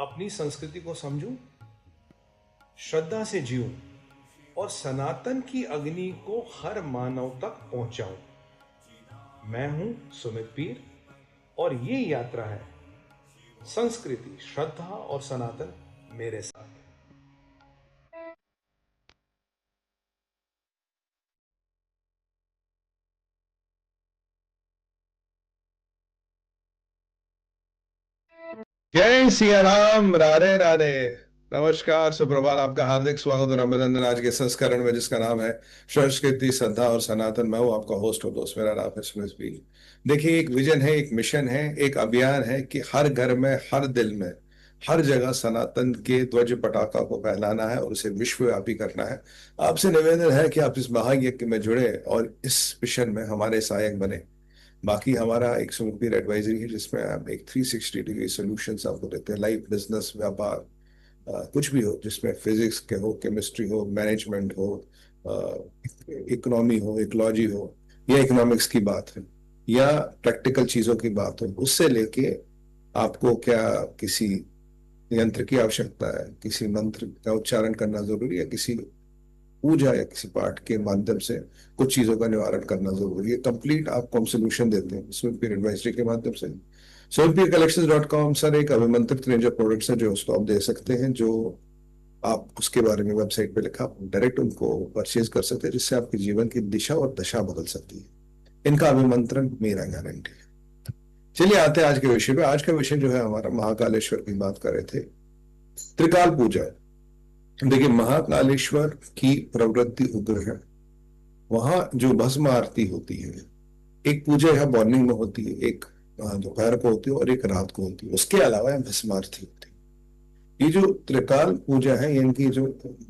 अपनी संस्कृति को समझूं, श्रद्धा से जीऊं और सनातन की अग्नि को हर मानव तक पहुंचाऊं। मैं हूं सुमित पीर और ये यात्रा है संस्कृति, श्रद्धा और सनातन मेरे साथ। जय सिया राम, राधे राधे। नमस्कार, सुप्रभात, आपका हार्दिक स्वागत और अभिनंदन आज के संस्करण में जिसका नाम है संस्कृति, श्रद्धा और सनातन। मैं हूं आपका होस्ट और दोस्त, मेरा नाम है सुमित भी। देखिए, एक विजन है, एक मिशन है, एक अभियान है कि हर घर में, हर दिल में, हर जगह सनातन के ध्वज पताका को फहराना है और उसे विश्वव्यापी करना है। आपसे निवेदन है कि आप इस महायज्ञ में जुड़े और इस मिशन में हमारे सहायक बने। बाकी हमारा एक सुपर एडवाइजरी है जिसमें हम एक 360 डिग्री सॉल्यूशंस आपको देते हैं। लाइफ, बिजनेस, व्यापार, कुछ भी हो, जिसमें फिजिक्स के हो, केमिस्ट्री हो, मैनेजमेंट हो, इकोनॉमी हो, इकोलॉजी हो, या इकोनॉमिक्स की बात है, या प्रैक्टिकल चीजों की बात हो, उससे लेके आपको क्या किसी यंत्र की आवश्यकता है, किसी मंत्र का उच्चारण करना जरूरी है, किसी पूजा या किसी पाठ के माध्यम से कुछ चीजों का निवारण करना जरूरी है, कंप्लीट आपको हम सोल्यूशन देते हैं स्विंग एडवाइजरी के माध्यम से। swingpeercollections.com सर एक अभिमंत्रित रेंज ऑफ प्रोडक्ट्स है जो उसको आप दे सकते हैं, जो आप उसके बारे में वेबसाइट पे लिखा, डायरेक्ट उनको परचेज कर सकते हैं, जिससे आपके जीवन की दिशा और दशा बदल सकती है। इनका अभिमंत्रण मेरा गारंटी है। चलिए आते हैं आज के विषय पे। आज का विषय जो है हमारा महाकालेश्वर की बात कर रहे थे, त्रिकाल पूजा। देखिए, महाकालेश्वर की प्रवृत्ति उग्र है। वहां जो भस्म आरती होती है, एक पूजा यहाँ मॉर्निंग में होती है, एक दोपहर को होती है और एक रात को होती है। उसके अलावा यहाँ भस्म आरती होती है। ये जो त्रिकाल पूजा है, इनकी जो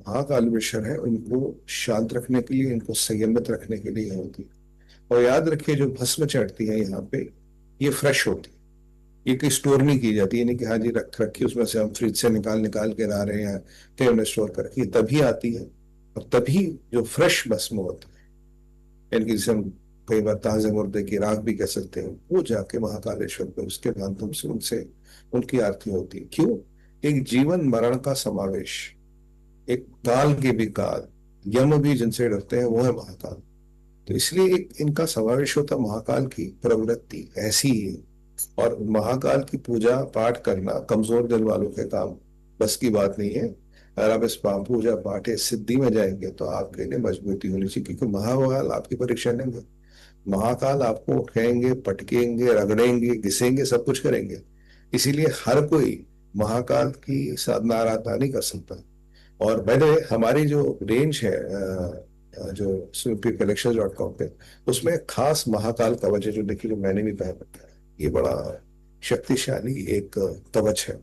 महाकालेश्वर है, उनको शांत रखने के लिए, इनको संयमित रखने के लिए होती है। और याद रखिए, जो भस्म चढ़ती है यहाँ पे, ये फ्रेश होती है, ये कोई स्टोर नहीं की जाती है। नहीं कि हाँ जी रख रखी, उसमें से हम फ्रिज से निकाल निकाल के ला रहे हैं, कहीं हमने स्टोर कर रखी, तभी आती है। और तभी जो फ्रेश भस्म होती है, इनकी जिसे हम कई बार ताजे मुर्दे की राख भी कह सकते हैं, वो जाके महाकालेश्वर पे उसके माध्यम से उनसे उनकी आरती होती है। क्यों? एक जीवन मरण का समावेश, एक काल के भी काल, यम भी जिनसे डरते हैं वो है महाकाल। तो इसलिए एक इनका समावेश होता। महाकाल की प्रवृत्ति ऐसी ही है। और महाकाल की पूजा पाठ करना कमजोर दिल वालों के काम बस की बात नहीं है। अगर आप इस पूजा पाठ सिद्धि में जाएंगे तो आपके लिए मजबूती होनी चाहिए, क्योंकि महाकाल आपकी परीक्षा लेंगे। महाकाल आपको उठाएंगे, पटकेंगे, रगड़ेंगे, घिसेंगे, सब कुछ करेंगे। इसीलिए हर कोई महाकाल की साधना आराधना नहीं कर सकता। और मैंने हमारी जो रेंज है जो swingpeercollections.com पे, उसमें खास महाकाल कवच है जो देखिए, जो मैंने भी पहन रखा है। ये बड़ा शक्तिशाली एक कवच है,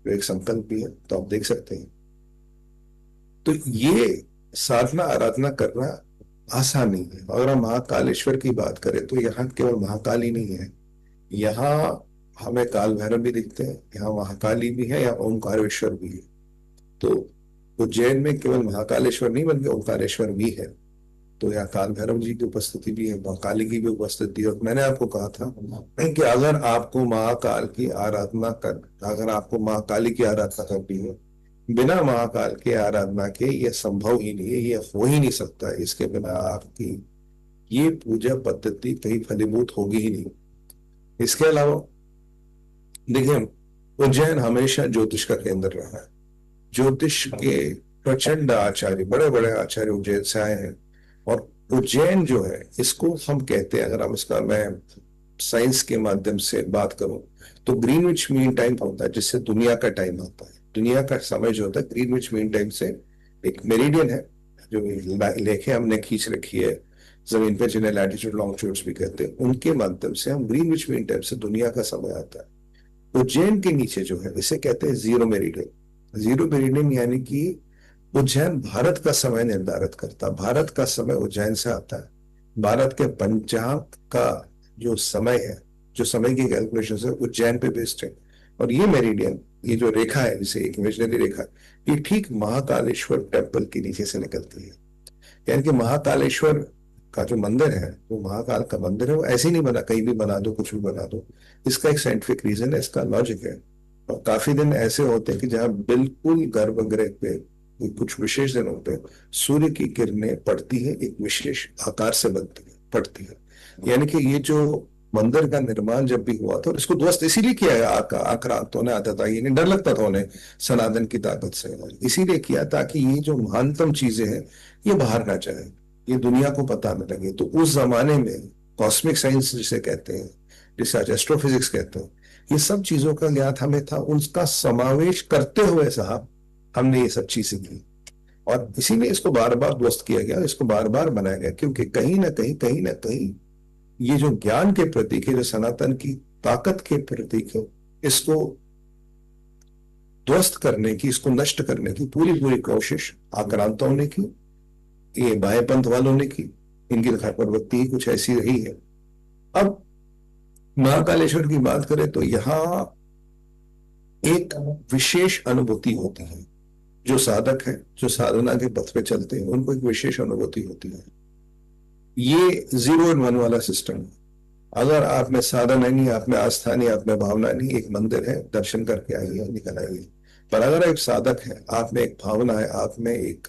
जो एक संकल्प भी है, तो आप देख सकते हैं। तो ये साधना आराधना करना आसान नहीं है। अगर हम महाकालेश्वर की बात करें तो यहाँ केवल महाकाल ही नहीं है, यहाँ हमें काल भैरव भी दिखते हैं, यहाँ महाकाली भी है, यहाँ ओंकारेश्वर भी है। तो उज्जैन में केवल महाकालेश्वर नहीं बल्कि ओंकारेश्वर भी है। तो यहाँ काल भैरव जी की उपस्थिति भी है, महाकाली की भी उपस्थिति है। और मैंने आपको कहा था कि अगर आपको महाकाल की आराधना कर अगर आपको महाकाली की आराधना करनी है, बिना महाकाल के आराधना के ये संभव ही नहीं है, ये हो ही नहीं सकता है। इसके बिना आपकी ये पूजा पद्धति कहीं फलीभूत होगी ही नहीं। इसके अलावा देखिए, उज्जैन हमेशा ज्योतिष का केंद्र रहा है। ज्योतिष के प्रचंड आचार्य, बड़े बड़े आचार्य उज्जैन से आए हैं। और उज्जैन जो है, इसको हम कहते हैं, अगर हम इसका मैं साइंस के माध्यम से बात करूं, तो ग्रीनविच मीन टाइम होता है, जिससे दुनिया का टाइम आता है। दुनिया का समय जो होता है, ग्रीनविच मीन टाइम से एक मेरिडियन है, जो लेखे हमने खींच रखी है जमीन पे, जिन्हें लैटिट्यूड लॉन्गिट्यूड्स भी कहते हैं, उनके माध्यम से हम ग्रीनविच मीन टाइम से दुनिया का समय आता है। उज्जैन के नीचे जो है, इसे कहते हैं जीरो मेरिडियन। जीरो मेरिडियन यानी कि उज्जैन भारत का समय निर्धारित करता। भारत का समय उज्जैन से आता है। भारत के पंचांग का जो समय है, जो समय की कैलकुलेशन है, उज्जैन पे बेस्ड है। और ये मेरिडियन, ये जो रेखा है, जिसे एक इमेजिनरी रेखा, ये ठीक महाकालेश्वर टेम्पल के नीचे से निकलती है। यानी कि महाकालेश्वर का जो मंदिर है, वो महाकाल का मंदिर है, वो ऐसे नहीं बना, कहीं भी बना दो, कुछ भी बना दो। इसका एक साइंटिफिक रीजन है, इसका लॉजिक है। और काफी दिन ऐसे होते हैं कि जहाँ बिल्कुल गर्भगृह पे कुछ विशेष दिनों पे सूर्य की किरणें पड़ती है, एक विशेष आकार से बनती है, पड़ती है। यानी कि ये जो मंदिर का निर्माण जब भी हुआ था, और इसको ध्वस्त इसीलिए किया है, आक्रांतों ने, आतताइयों ने, डर लगता था उन्हें सनातन की ताकत से, इसीलिए किया ताकि ये जो महानतम चीजें हैं ये बाहर ना जाए, ये दुनिया को पता न लगे। तो उस जमाने में कॉस्मिक साइंस जिसे कहते हैं, जिसे आज एस्ट्रोफिजिक्स कहते हैं, ये सब चीजों का ज्ञान हमें था, उनका समावेश करते हुए साहब हमने ये सब चीजें की। और इसीलिए इसको बार बार ध्वस्त किया गया, इसको बार बार बनाया गया, क्योंकि कहीं ना कहीं ये जो ज्ञान के प्रतीक है, जो सनातन की ताकत के प्रतीक है, इसको ध्वस्त करने की, इसको नष्ट करने की पूरी पूरी कोशिश आक्रांताओं ने की, ये बाएं पंथ वालों ने की। इनकी प्रवृत्ति ही कुछ ऐसी रही है। अब महाकालेश्वर की बात करें तो यहाँ एक विशेष अनुभूति होती है। जो साधक है, जो साधना के पथ पे चलते हैं, उनको एक विशेष अनुभूति होती है। ये 0 और 1 वाला सिस्टम है। अगर आप में साधना नहीं, आप में आस्था नहीं, आप में भावना नहीं, एक मंदिर है, दर्शन करके आइए, निकल आइए। पर अगर एक साधक है, आप में एक भावना है, आप में एक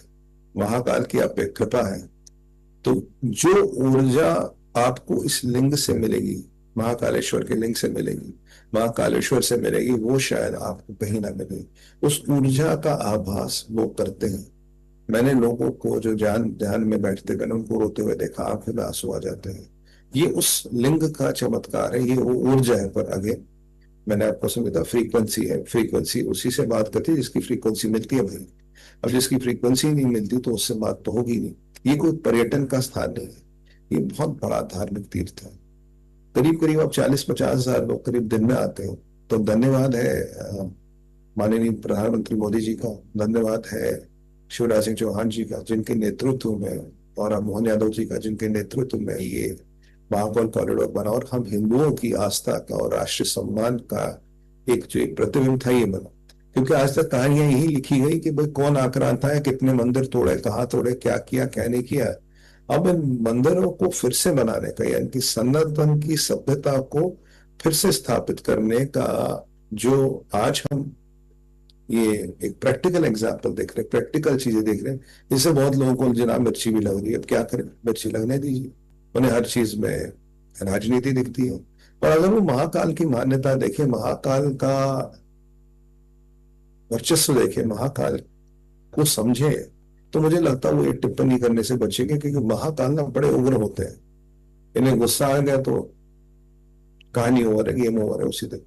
महाकाल की आप पे कृपा है, तो जो ऊर्जा आपको इस लिंग से मिलेगी, महाकालेश्वर के लिंग से मिलेगी, महाकालेश्वर से मिलेगी, वो शायद आपको कहीं ना मिले। उस ऊर्जा का आभास वो करते हैं। मैंने लोगों को जो ध्यान में बैठते, मैंने उनको रोते हुए देखा, आंखों में आंसू आ जाते हैं। ये उस लिंग का चमत्कार है, ये वो ऊर्जा है। पर आगे मैंने आपको समझा, फ्रीक्वेंसी है, फ्रीक्वेंसी उसी से बात करती है जिसकी फ्रीक्वेंसी मिलती है भाई। अब जिसकी फ्रीक्वेंसी नहीं मिलती तो उससे बात तो होगी नहीं। ये कोई पर्यटन का स्थान नहीं है, ये बहुत बड़ा धार्मिक तीर्थ है। करीब करीब अब 40-50 हजार लोग करीब दिन में आते हैं। तो धन्यवाद है माननीय प्रधानमंत्री मोदी जी का, धन्यवाद है शिवराज सिंह चौहान जी का, जिनके नेतृत्व में, और मोहन यादव जी का, जिनके नेतृत्व में ये महाकाल कॉरिडोर बना, और हम हिंदुओं की आस्था का और राष्ट्रीय सम्मान का एक जो एक प्रतिबिंब था ये बना। क्योंकि आज तक कहानियां यही लिखी गई कि भाई कौन आक्रांता है, कितने मंदिर तोड़े, कहाँ तोड़े, क्या किया, क्या नहीं किया। अब इन मंदिरों को फिर से बनाने का, यानी कि सनातन की सभ्यता को फिर से स्थापित करने का, जो आज हम ये एक प्रैक्टिकल एग्जाम्पल देख रहे हैं, प्रैक्टिकल चीजें देख रहे हैं। इससे बहुत लोगों को जनाब मिर्ची भी लग रही है, अब क्या करें, मिर्ची लगने दीजिए, उन्हें हर चीज में राजनीति दिखती है। पर अगर वो महाकाल की मान्यता देखे, महाकाल का वर्चस्व देखे, महाकाल को समझे, तो मुझे लगता है वो ये टिप्पणी करने से बचेंगे, क्योंकि महाकाल ना बड़े उग्र होते हैं। इन्हें गुस्सा आ गया तो कहानी ओवर है, गेम ओवर है उसी दिन।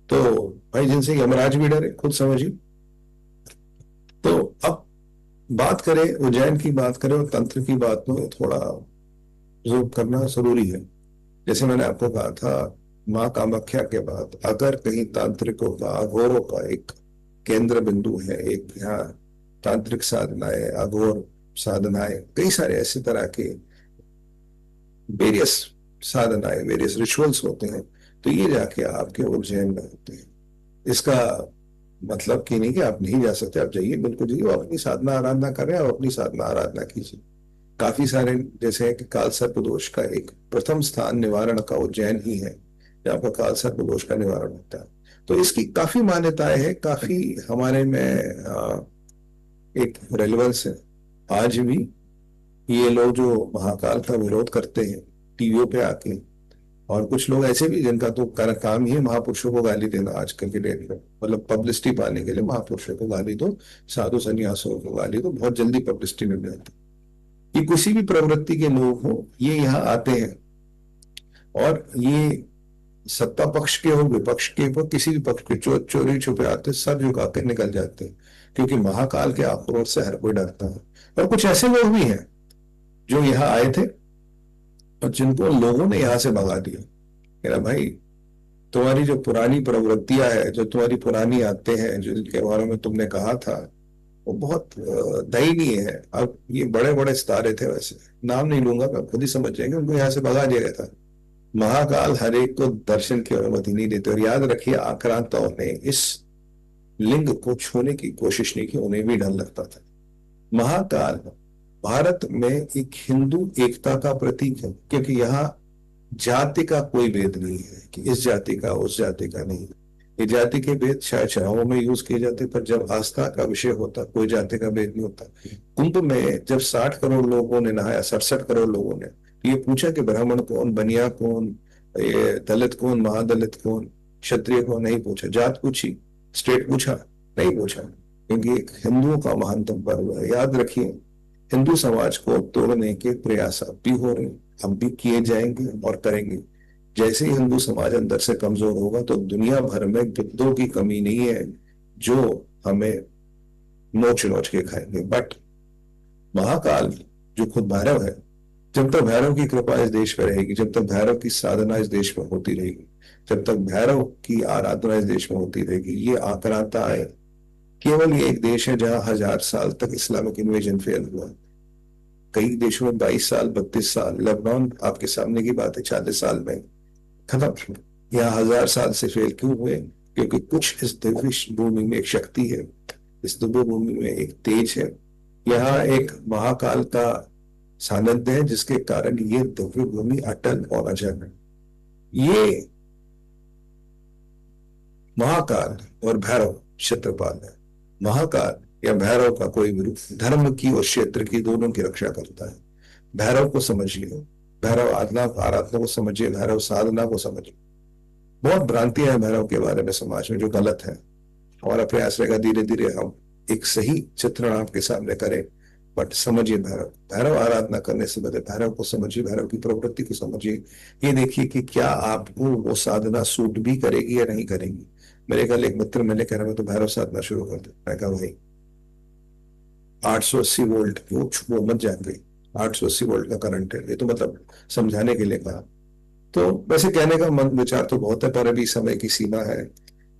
तो भाई जिनसे यमराज भी डरे, खुद समझिए। तो अब बात करें उज्जैन की, बात करें और तंत्र की बात में थोड़ा जोर करना जरूरी है। जैसे मैंने आपको कहा था, माँ कामाख्या के बाद अगर कहीं तांत्रिकों का, अघोरों का एक केंद्र बिंदु है, एक यहाँ तांत्रिक साधनाएं, अघोर साधनाएं, कई सारे ऐसे तरह के वेरियस साधनाएं, वेरियस रिचुअल्स होते हैं, तो ये जाके आपके उज्जैन में होते हैं। इसका मतलब कि नहीं कि आप नहीं जा सकते, आप जाइए, बिल्कुल जाइए, अपनी साधना आराधना करें, और अपनी साधना आराधना कीजिए। काफी सारे, जैसे है कि काल सर्प दोष का एक प्रथम स्थान निवारण का उज्जैन ही है, जहाँ पर काल सर्प दोष का निवारण होता है। तो इसकी काफी मान्यताएं है, काफी हमारे में एक रेलेवेंस है। आज भी ये लोग जो महाकाल का विरोध करते हैं टीवियों पे आके, और कुछ लोग ऐसे भी जिनका तो काम ही है महापुरुषों को गाली देना आजकल के डेट में, मतलब पब्लिसिटी पाने के लिए महापुरुषों को गाली दो, साधु संन्यासों को गाली दो, बहुत जल्दी पब्लिसिटी मिल जाती है। ये किसी भी प्रवृत्ति के लोग हो, ये यहाँ आते हैं, और ये सत्ता पक्ष के हो, विपक्ष के हो, किसी भी पक्ष के, चोरी छुपे आते, सर झुका के निकल जाते हैं, क्योंकि महाकाल के आक्रोश से हर कोई डरता है। और कुछ ऐसे लोग भी हैं जो यहाँ आए थे और जिनको लोगों ने यहां से भगा दिया। मेरा भाई, तुम्हारी जो पुरानी प्रवृत्तियां है, जो तुम्हारी पुरानी आते हैं, जो जिनके बारे में तुमने कहा था, वो बहुत दयनीय है। अब ये बड़े बड़े सितारे थे, वैसे नाम नहीं लूंगा, मैं खुद ही समझ जाएंगे, उनको यहाँ से भगा दिया गया था। महाकाल हर एक को दर्शन की अनुमति नहीं देते। और याद रखिए, आक्रांताओं ने इस लिंग को छूने की कोशिश नहीं की, उन्हें भी डर लगता था। महाकाल भारत में एक हिंदू एकता का प्रतीक है, क्योंकि यहाँ जाति का कोई भेद नहीं है कि इस जाति का, उस जाति का नहीं। ये जाति के भेद शायद चुनावों में यूज किए जाते, पर जब आस्था का विषय होता कोई जाति का भेद नहीं होता। कुंभ में जब 60 करोड़ लोगों ने नहाया, 67 करोड़ लोगों ने, तो ये पूछा कि ब्राह्मण कौन, बनिया कौन, ये दलित कौन, महादलित कौन, क्षत्रिय कौन, नहीं पूछा। जात पूछी, स्टेट पूछा, नहीं पूछा, क्योंकि एक हिंदुओं का महानतम पर्व है। याद रखिए, हिंदू समाज को तोड़ने के प्रयास अब भी हो रहे हैं, अब भी किए जाएंगे और करेंगे। जैसे ही हिंदू समाज अंदर से कमजोर होगा तो दुनिया भर में गिद्धों की कमी नहीं है जो हमें नोच नोच के खाएंगे। बट महाकाल जो खुद भैरव है, जब तक भैरव की कृपा इस देश पे रहेगी, जब तक भैरव की साधना इस देश में होती रहेगी, जब तक भैरव की आराधना इस देश में होती रहेगी, ये आक्रांता है। केवल ये एक देश है जहां 1000 साल तक इस्लामिक इन्वेजन फेल हुआ। कई देशों में 22 साल, 32 साल, लेबनान आपके सामने की बात है, 40 साल में खत्म। यहाँ 1000 साल से फेल क्यों हुए? क्योंकि कुछ इस दिव्य भूमि में एक शक्ति है, इस दिव्य भूमि में एक तेज है, यहाँ एक महाकाल का सानिध्य है, जिसके कारण ये दिव्य भूमि अटल और अजर है। ये महाकाल और भैरव क्षेत्रपाल है। महाकाल या भैरव का कोई भी रूप धर्म की और क्षेत्र की, दोनों की रक्षा करता है। भैरव को समझिए, भैरव आराधना आराधना को समझिए, भैरव साधना को समझिए। बहुत भ्रांतियां हैं भैरव के बारे में समाज में जो गलत है। हमारा प्रयास रहेगा धीरे धीरे हम एक सही चित्रण आपके सामने करें। बट समझिए, भैरव भैरव आराधना करने से पहले भैरव को समझिए, भैरव की प्रवृत्ति को समझिए। ये देखिए कि क्या आपको वो साधना सूट भी करेगी या नहीं करेगी। मेरे कल एक मित्र मैंने कह रहा मैं तो भैरव साधना शुरू कर दे। मैं कहा भाई 880 वोल्ट वो मत जाएंगे, 880 वोल्ट का करंट है, ये तो मतलब समझाने के लिए कहा। तो वैसे कहने का मन विचार तो बहुत है, पर अभी समय की सीमा है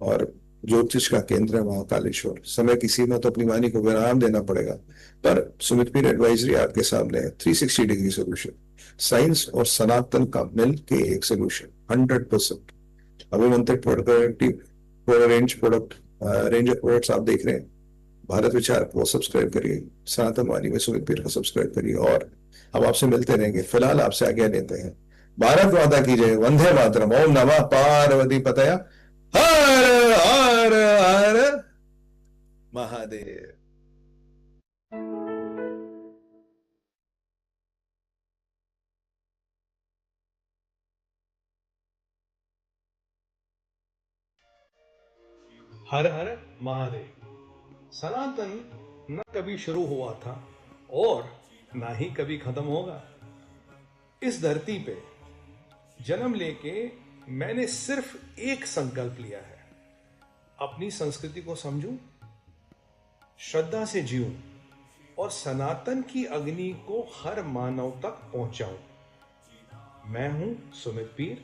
और ज्योतिष का केंद्र है महाकालेश्वर। समय की सीमा तो अपनी वाणी को विराम देना पड़ेगा। पर सुमित पीर एडवाइजरी आपके सामने है, 360 डिग्री सोल्यूशन, साइंस और सनातन का मिल के एक सोल्यूशन, 100%। अभिमंत्रित range product, range of products आप देख रहे हैं। भारत विचार को सब्सक्राइब करिए, सनातन वाणी में सुमित पीर को सब्सक्राइब करिए, और हम आपसे मिलते रहेंगे। फिलहाल आपसे आज्ञा लेते हैं। भारत माता की जय, वंदे मातरम, ओम नमः पार्वती पतया, हर हर हर महादेव। हर हर महादेव। सनातन न कभी शुरू हुआ था और ना ही कभी खत्म होगा। इस धरती पे जन्म लेके मैंने सिर्फ एक संकल्प लिया है, अपनी संस्कृति को समझूं, श्रद्धा से जीऊं और सनातन की अग्नि को हर मानव तक पहुंचाऊं। मैं हूं सुमित पीर,